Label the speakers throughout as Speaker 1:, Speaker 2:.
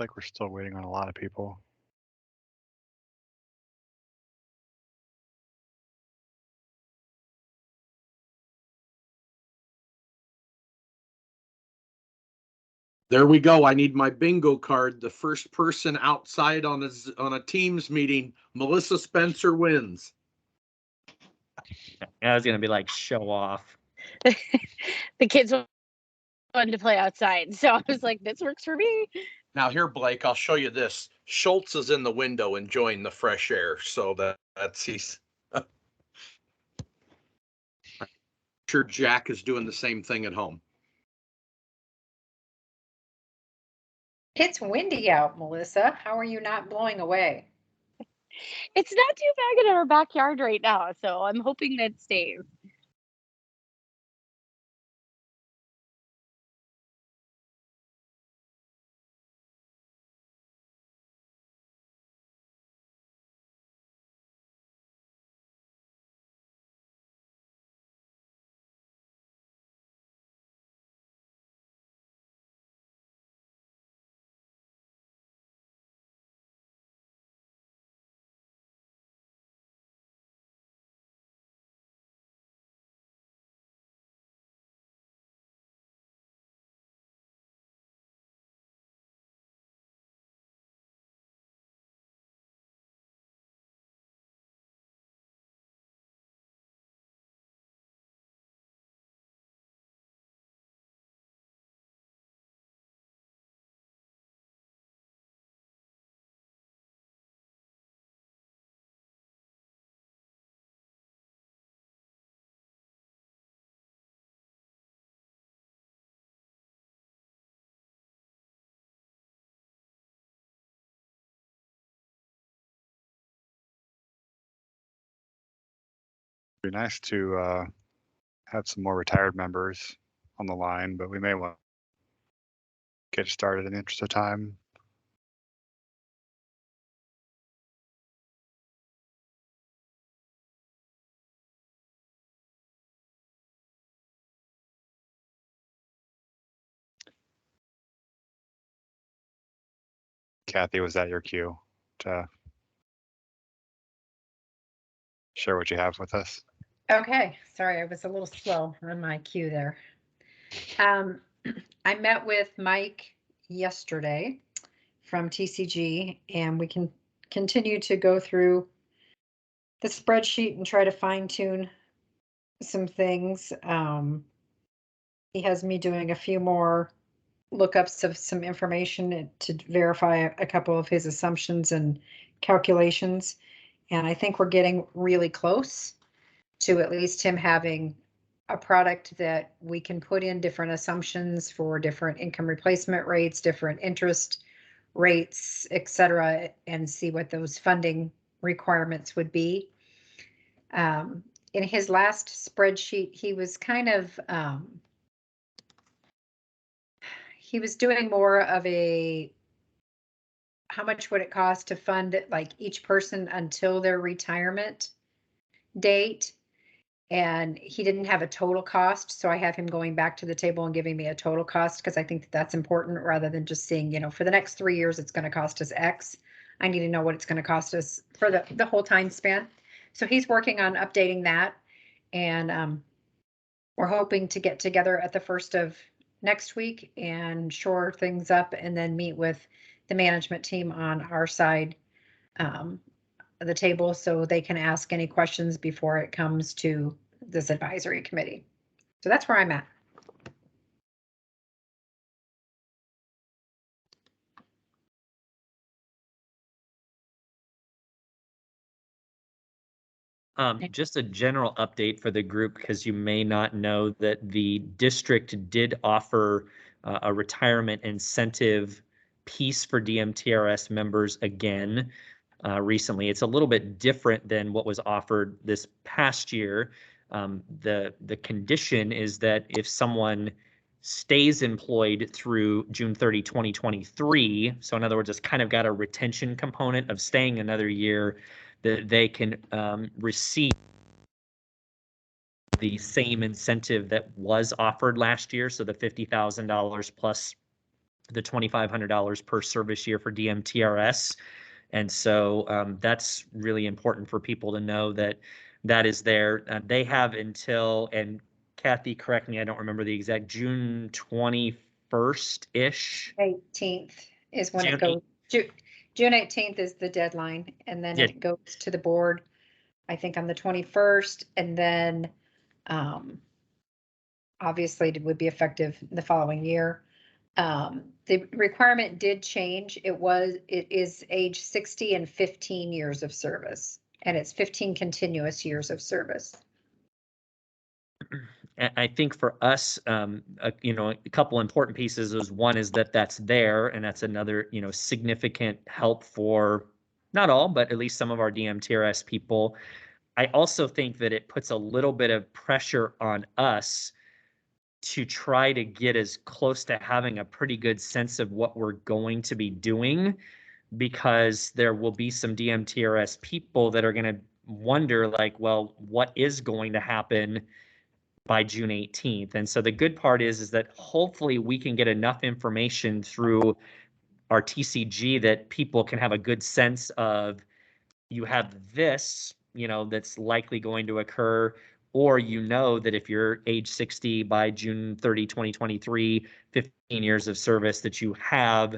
Speaker 1: like we're still waiting on a lot of people.
Speaker 2: There we go. I need my bingo card. The first person outside on a Teams meeting, Melissa Spencer wins.
Speaker 3: I was gonna be like, show off.
Speaker 4: The kids wanted to play outside, so I was like, this works for me.
Speaker 2: Now here, Blake, I'll show you this. Schultz is in the window enjoying the fresh air, so that's he's. I'm sure Jack is doing the same thing at home.
Speaker 5: It's windy out, Melissa. How are you not blowing away?
Speaker 4: It's not too bad in our backyard right now, so I'm hoping that stays.
Speaker 1: It'd be nice to have some more retired members on the line, but we may want to get started in the interest of time. Kathy, was that your cue to share what you have with us?
Speaker 5: Okay, sorry, I was a little slow on my cue there. I met with Mike yesterday from TCG, and we can continue to go through the spreadsheet and try to fine tune some things. He has me doing a few more lookups of some information to verify a couple of his assumptions and calculations. And I think we're getting really close to at least him having a product that we can put in different assumptions for different income replacement rates, different interest rates, et cetera, and see what those funding requirements would be. In his last spreadsheet, he was kind of, he was doing more of a, how much would it cost to fund like each person until their retirement date? And he didn't have a total cost, so I have him going back to the table and giving me a total cost, because I think that that's important rather than just seeing, you know, for the next 3 years it's going to cost us X. I need to know what it's going to cost us for the whole time span. So he's working on updating that, and we're hoping to get together at the first of next week and shore things up, and then meet with the management team on our side of the table so they can ask any questions before it comes to this advisory committee. So that's where I'm at.
Speaker 3: Just a general update for the group, because you may not know that the district did offer a retirement incentive piece for DMTRS members again recently. It's a little bit different than what was offered this past year. The condition is that if someone stays employed through June 30, 2023, so in other words, it's kind of got a retention component of staying another year, that they can receive the same incentive that was offered last year, so the $50,000 plus the $2,500 per service year for DMTRS. And so that's really important for people to know that that is there. They have until, and Kathy, correct me, I don't remember the exact, June 21st-ish.
Speaker 5: 18th is when
Speaker 3: June
Speaker 5: it goes. June 18th is the deadline, and then
Speaker 3: Yeah.
Speaker 5: it goes to the board, I think on the 21st, and then obviously it would be effective the following year. The requirement did change. It is age 60 and 15 years of service, and it's 15 continuous years of service.
Speaker 3: I think for us, you know, a couple important pieces is one is that that's there, and that's another, you know, significant help for not all, but at least some of our DMTRS people. I also think that it puts a little bit of pressure on us to try to get as close to having a pretty good sense of what we're going to be doing, because there will be some DMTRS people that are going to wonder, like, well, what is going to happen by June 18th? And so the good part is that hopefully we can get enough information through our TCG that people can have a good sense of, you have this, you know, that's likely going to occur, or you know that if you're age 60 by June 30, 2023, 15 years of service, that you have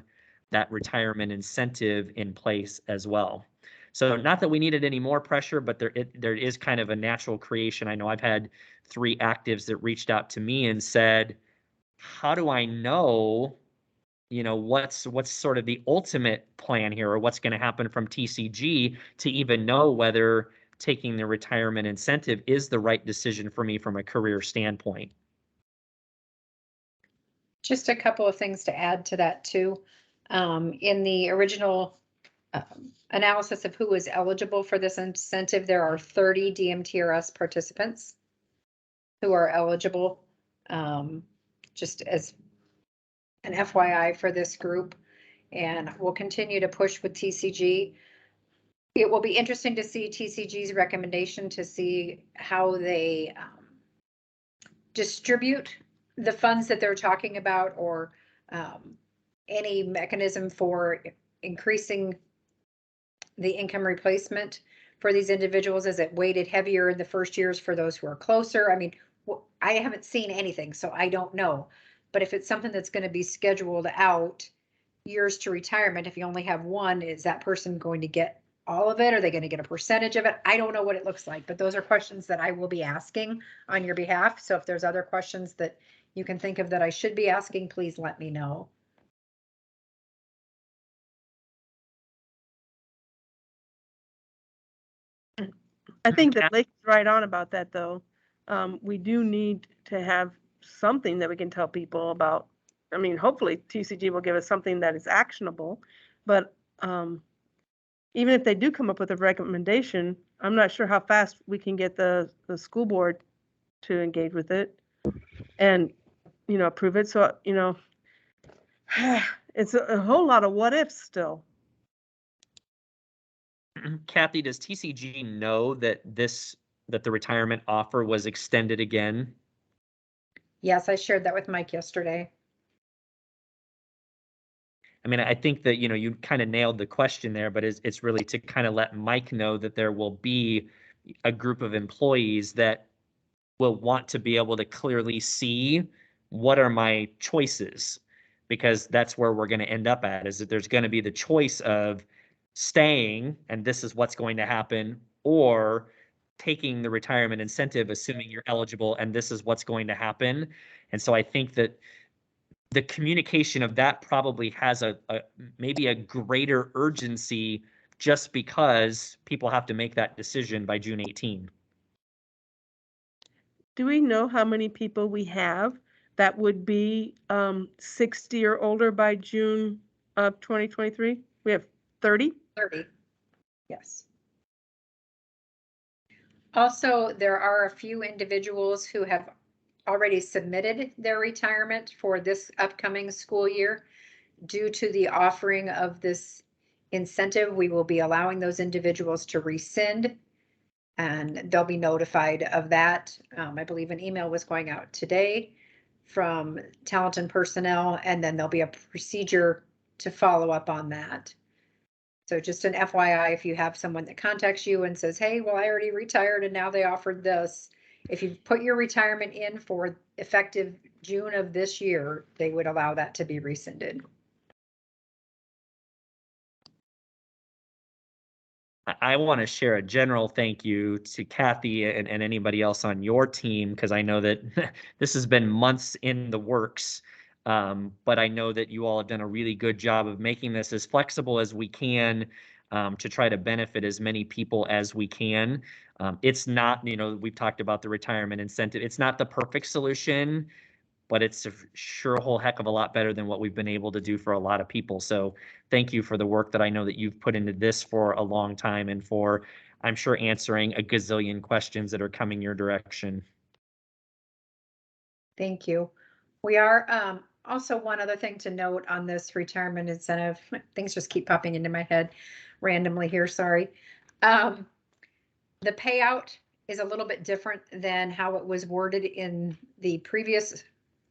Speaker 3: that retirement incentive in place as well. So not that we needed any more pressure, but there is kind of a natural creation. I know I've had 3 actives that reached out to me and said, how do I know, you know, what's sort of the ultimate plan here, or what's going to happen from TCG to even know whether taking the retirement incentive is the right decision for me from a career standpoint?
Speaker 5: Just a couple of things to add to that too. In the original analysis of who is eligible for this incentive, there are 30 DMTRS participants who are eligible, just as an FYI for this group, and we'll continue to push with TCG. It will be interesting to see TCG's recommendation to see how they distribute the funds that they're talking about, or any mechanism for increasing the income replacement for these individuals. Is it weighted heavier in the first years for those who are closer? I mean, I haven't seen anything, so I don't know. But if it's something that's going to be scheduled out years to retirement, if you only have one, is that person going to get all of it? Are they going to get a percentage of it? I don't know what it looks like, but those are questions that I will be asking on your behalf. So if there's other questions that you can think of that I should be asking, please let me know.
Speaker 6: I think that Lake's right on about that, though. We do need to have something that we can tell people about. I mean, hopefully TCG will give us something that is actionable, but even if they do come up with a recommendation, I'm not sure how fast we can get the school board to engage with it and, you know, approve it. So, you know, it's a whole lot of what ifs still.
Speaker 3: Kathy, does TCG know that the retirement offer was extended again?
Speaker 5: Yes, I shared that with Mike yesterday.
Speaker 3: I mean, I think that, you know, you kind of nailed the question there, but it's really to kind of let Mike know that there will be a group of employees that will want to be able to clearly see what are my choices, because that's where we're going to end up at, is that there's going to be the choice of staying and this is what's going to happen, or taking the retirement incentive, assuming you're eligible, and this is what's going to happen. And so I think that the communication of that probably has maybe a greater urgency, just because people have to make that decision by June 18.
Speaker 6: Do we know how many people we have that would be 60 or older by June of 2023? We have 30?
Speaker 5: 30, yes. Also, there are a few individuals who have already submitted their retirement for this upcoming school year. Due to the offering of this incentive, we will be allowing those individuals to rescind, and they'll be notified of that. I believe an email was going out today from talent and personnel, and then there'll be a procedure to follow up on that. So just an FYI, if you have someone that contacts you and says, hey, well, I already retired and now they offered this, if you put your retirement in for effective June of this year, they would allow that to be rescinded.
Speaker 3: I want to share a general thank you to Kathy and anybody else on your team, because I know that this has been months in the works. But I know that you all have done a really good job of making this as flexible as we can, to try to benefit as many people as we can. It's not, we've talked about the retirement incentive. It's not the perfect solution, but it's sure a whole heck of a lot better than what we've been able to do for a lot of people. So thank you for the work that I know that you've put into this for a long time, and for, I'm sure, answering a gazillion questions that are coming your direction.
Speaker 5: Thank you. We are, also one other thing to note on this retirement incentive, things just keep popping into my head randomly here, sorry. The payout is a little bit different than how it was worded in the previous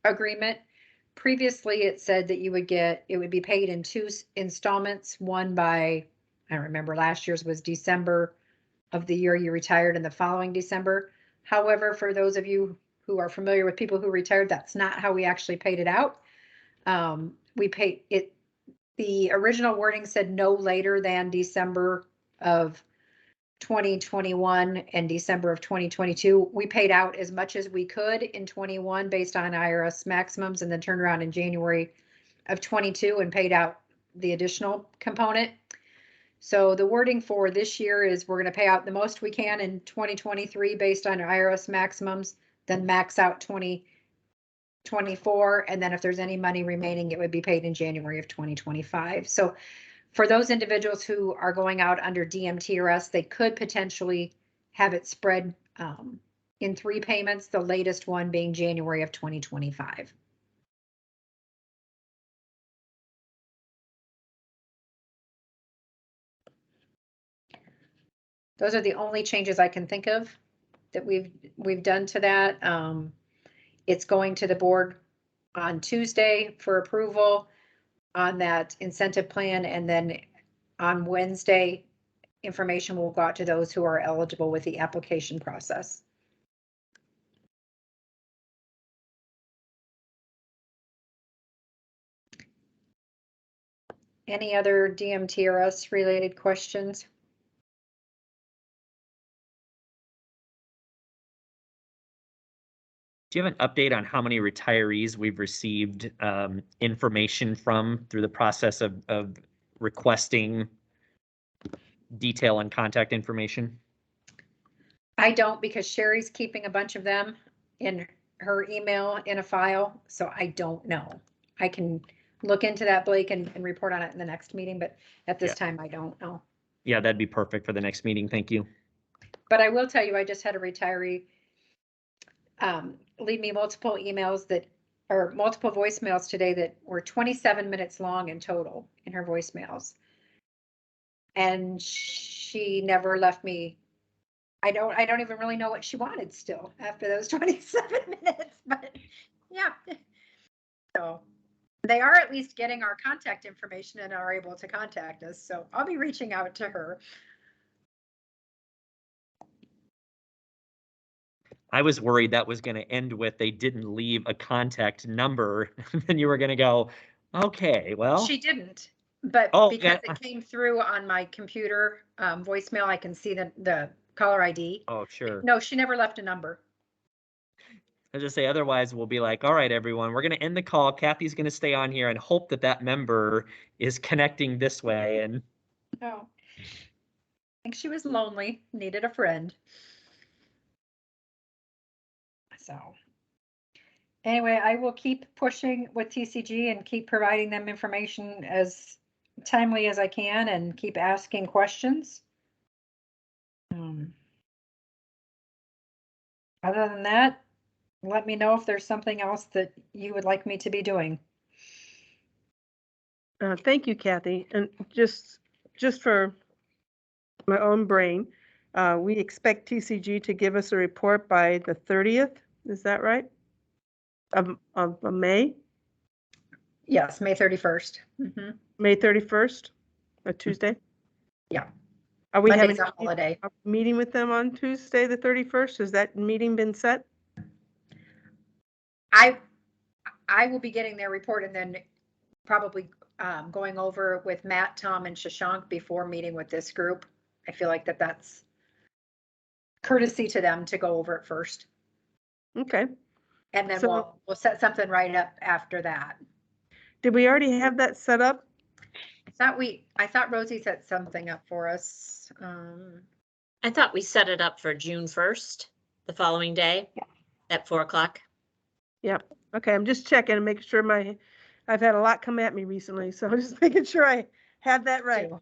Speaker 5: agreement. Previously, it said that it would be paid in 2 installments, one by, I don't remember, last year's was December of the year you retired and the following December. However, for those of you who are familiar with people who retired, that's not how we actually paid it out. We paid it, the original wording said no later than December of 2021 and December of 2022. We paid out as much as we could in 21 based on IRS maximums, and then turned around in January of 22 and paid out the additional component. So the wording for this year is we're going to pay out the most we can in 2023 based on IRS maximums, then max out 2024, and then if there's any money remaining, it would be paid in January of 2025. So for those individuals who are going out under DMTRS, they could potentially have it spread in 3 payments, the latest one being January of 2025. Those are the only changes I can think of that we've done to that. It's going to the board on Tuesday for approval on that incentive plan, and then on Wednesday, information will go out to those who are eligible with the application process. Any other DMTRS related questions?
Speaker 3: Do you have an update on how many retirees we've received information from through the process of requesting detail and contact information?
Speaker 5: I don't, because Sherry's keeping a bunch of them in her email in a file, so I don't know. I can look into that, Blake, and report on it in the next meeting, but at this time, I don't know.
Speaker 3: Yeah, that'd be perfect for the next meeting. Thank you.
Speaker 5: But I will tell you, I just had a retiree leave me multiple emails or multiple voicemails today that were 27 minutes long in total in her voicemails. And she never left me. I don't even really know what she wanted still after those 27 minutes, but yeah. So they are at least getting our contact information and are able to contact us. So I'll be reaching out to her.
Speaker 3: I was worried that was going to end with they didn't leave a contact number, and you were going to go, okay, well.
Speaker 5: She didn't, but because it came through on my computer voicemail, I can see the caller ID.
Speaker 3: Oh, sure.
Speaker 5: No, she never left a number.
Speaker 3: I just say, otherwise we'll be like, all right, everyone, we're going to end the call. Kathy's going to stay on here and hope that that member is connecting this way. And
Speaker 5: no, I think she was lonely, needed a friend. So anyway, I will keep pushing with TCG and keep providing them information as timely as I can and keep asking questions. Other than that, let me know if there's something else that you would like me to be doing.
Speaker 6: Thank you, Kathy. And just for my own brain, we expect TCG to give us a report by the 30th. Is that right? of May,
Speaker 5: Yes, May 31st.
Speaker 6: May 31st, a Tuesday?
Speaker 5: Yeah.
Speaker 6: Are we having
Speaker 5: Monday's a holiday.
Speaker 6: a meeting with them on Tuesday, the 31st? Has that meeting been set?
Speaker 5: I will be getting their report and then probably going over with Matt, Tom, and Shashank before meeting with this group. I feel like that's courtesy to them to go over it first.
Speaker 6: Okay.
Speaker 5: And then
Speaker 6: So-
Speaker 5: we'll set something right up after that.
Speaker 6: Did we already have that set up?
Speaker 5: I thought Rosie set something up for us.
Speaker 7: I thought we set it up for June 1st, the following day at 4 o'clock.
Speaker 6: Yep. Okay, I'm just checking and making sure I've had a lot come at me recently, so I'm just making sure I have that right.
Speaker 5: too.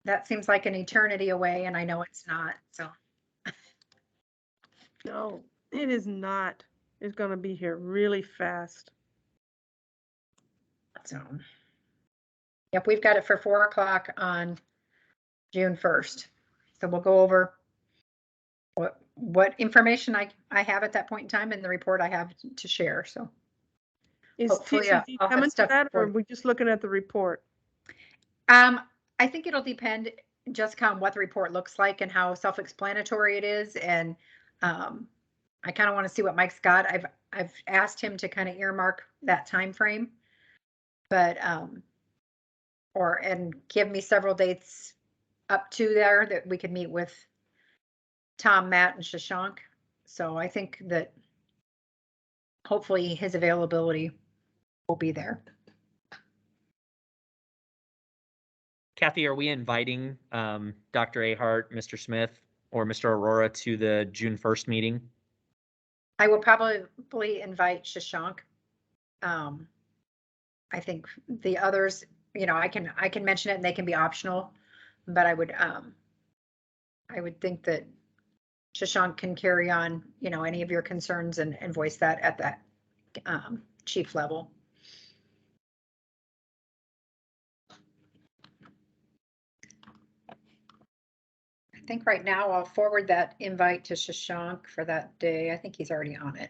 Speaker 5: That seems like an eternity away, and I know it's not, so.
Speaker 6: No, it is not. It's gonna be here really fast.
Speaker 5: So, yep, we've got it for 4 o'clock on June 1st. So we'll go over what information I have at that point in time and the report I have to share, so.
Speaker 6: Is
Speaker 5: Hopefully,
Speaker 6: TCG
Speaker 5: I'll have
Speaker 6: coming to
Speaker 5: stuff
Speaker 6: that, or
Speaker 5: for-
Speaker 6: are we just looking at the report?
Speaker 5: I think it'll depend just on what the report looks like and how self-explanatory it is, and I kind of want to see what Mike's got. I've asked him to kind of earmark that time frame, but and give me several dates up to there that we could meet with Tom, Matt, and Shashank. So I think that hopefully his availability will be there.
Speaker 3: Kathy, are we inviting Dr. Ahart, Mr. Smith, or Mr. Aurora to the June 1st meeting?
Speaker 5: I will probably invite Shashank. I think the others, I can mention it and they can be optional, but I would think that Shashank can carry on, any of your concerns and voice that at that chief level. I think right now I'll forward that invite to Shashank for that day. I think he's already on it.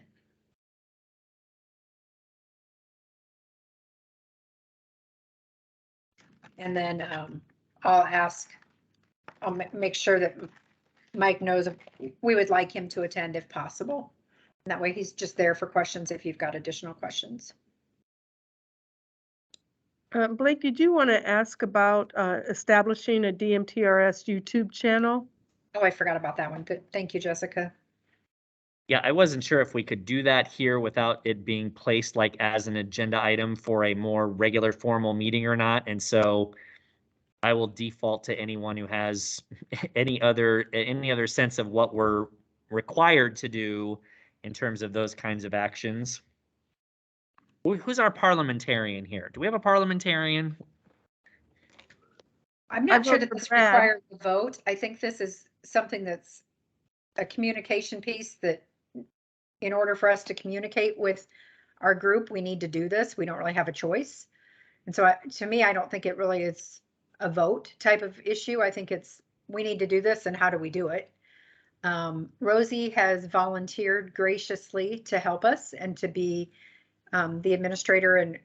Speaker 5: And then I'll make sure that Mike knows we would like him to attend if possible. And that way he's just there for questions if you've got additional questions.
Speaker 6: Blake, did you want to ask about establishing a DMTRS YouTube channel?
Speaker 5: Oh, I forgot about that one. Good. Thank you, Jessica.
Speaker 3: Yeah, I wasn't sure if we could do that here without it being placed like as an agenda item for a more regular formal meeting or not. And so I will default to anyone who has any other sense of what we're required to do in terms of those kinds of actions. Who's our parliamentarian here? Do we have a parliamentarian?
Speaker 5: I'm not sure
Speaker 6: vote
Speaker 5: that
Speaker 6: for
Speaker 5: this
Speaker 6: Brad.
Speaker 5: requires a vote. I think this is something that's a communication piece that in order for us to communicate with our group, we need to do this. We don't really have a choice. And so to me, I don't think it really is a vote type of issue. I think we need to do this and how do we do it? Rosie has volunteered graciously to help us and to be the administrator and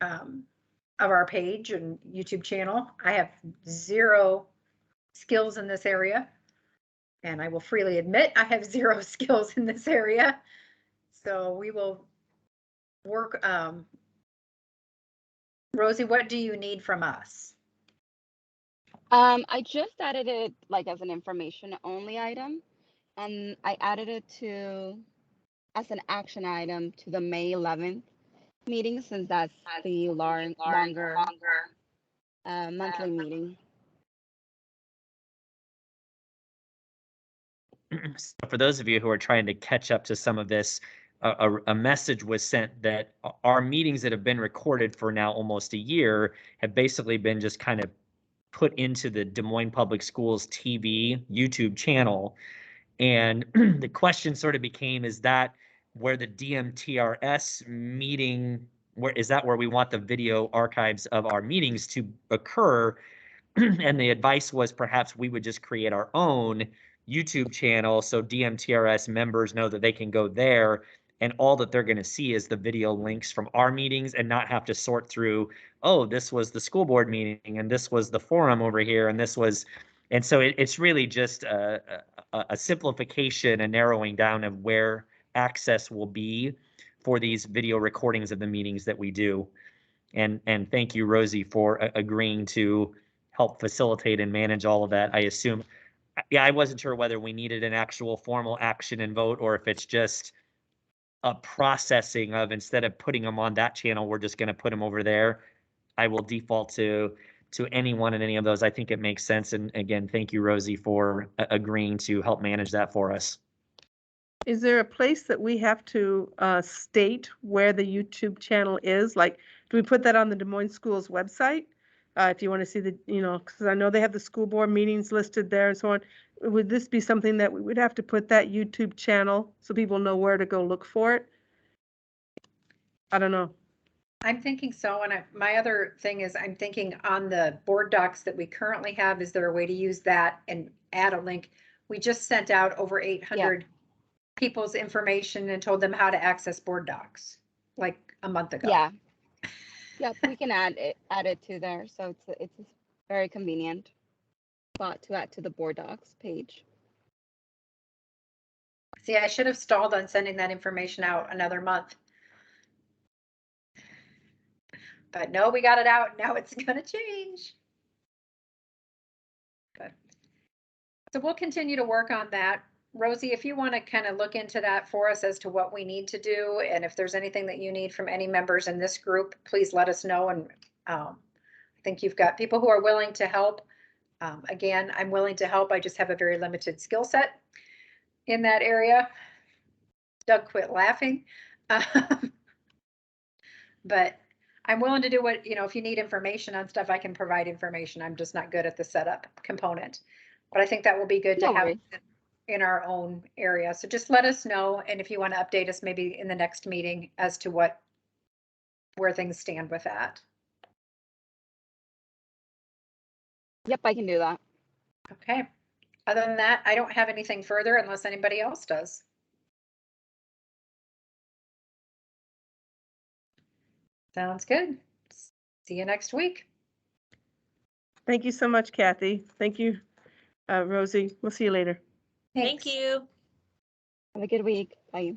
Speaker 5: of our page and YouTube channel. I have zero skills in this area, and I will freely admit I have zero skills in this area. So we will work. Rosie, what do you need from us?
Speaker 4: I just added it like as an information only item, and I added it as an action item to the May 11th meeting, since that's the longer monthly meeting.
Speaker 3: So for those of you who are trying to catch up to some of this, a message was sent that our meetings that have been recorded for now almost a year have basically been just kind of put into the Des Moines Public Schools TV YouTube channel. And the question sort of became, is that where the DMTRS meeting, is that where we want the video archives of our meetings to occur? And the advice was perhaps we would just create our own YouTube channel so DMTRS members know that they can go there and all that they're going to see is the video links from our meetings and not have to sort through, oh, this was the school board meeting and this was the forum over here and this was, and so it's really just a simplification and narrowing down of where access will be for these video recordings of the meetings that we do. And thank you, Rosie, for agreeing to help facilitate and manage all of that. I assume, yeah, I wasn't sure whether we needed an actual formal action and vote, or if it's just a processing of, instead of putting them on that channel, we're just going to put them over there. I will default to anyone in any of those. I think it makes sense. And again, thank you, Rosie, for agreeing to help manage that for us.
Speaker 6: Is there a place that we have to state where the YouTube channel is? Like, do we put that on the Des Moines Schools website? If you want to see the, because I know they have the school board meetings listed there and so on. Would this be something that we would have to put that YouTube channel so people know where to go look for it? I don't know.
Speaker 5: I'm thinking so, and my other thing is I'm thinking on the board docs that we currently have, is there a way to use that and add a link? We just sent out over 800 people's information and told them how to access board docs like a month ago.
Speaker 4: Yeah. Yep, we can add it to there. So it's a very convenient spot to add to the board docs page.
Speaker 5: See, I should have stalled on sending that information out another month. But no, we got it out. Now it's going to change. But, so we'll continue to work on that. Rosie, if you want to kind of look into that for us as to what we need to do, and if there's anything that you need from any members in this group, please let us know. And I think you've got people who are willing to help. Again, I'm willing to help. I just have a very limited skill set in that area. Doug quit laughing. But I'm willing to do what, if you need information on stuff, I can provide information. I'm just not good at the setup component. But I think that will be good to have in our own area. So just let us know. And if you want to update us maybe in the next meeting as to where things stand with that.
Speaker 4: Yep, I can do that.
Speaker 5: Okay. Other than that, I don't have anything further unless anybody else does. Sounds good. See you next week.
Speaker 6: Thank you so much, Kathy. Thank you, Rosie. We'll see you later.
Speaker 7: Thank you.
Speaker 4: Have a good week. Bye.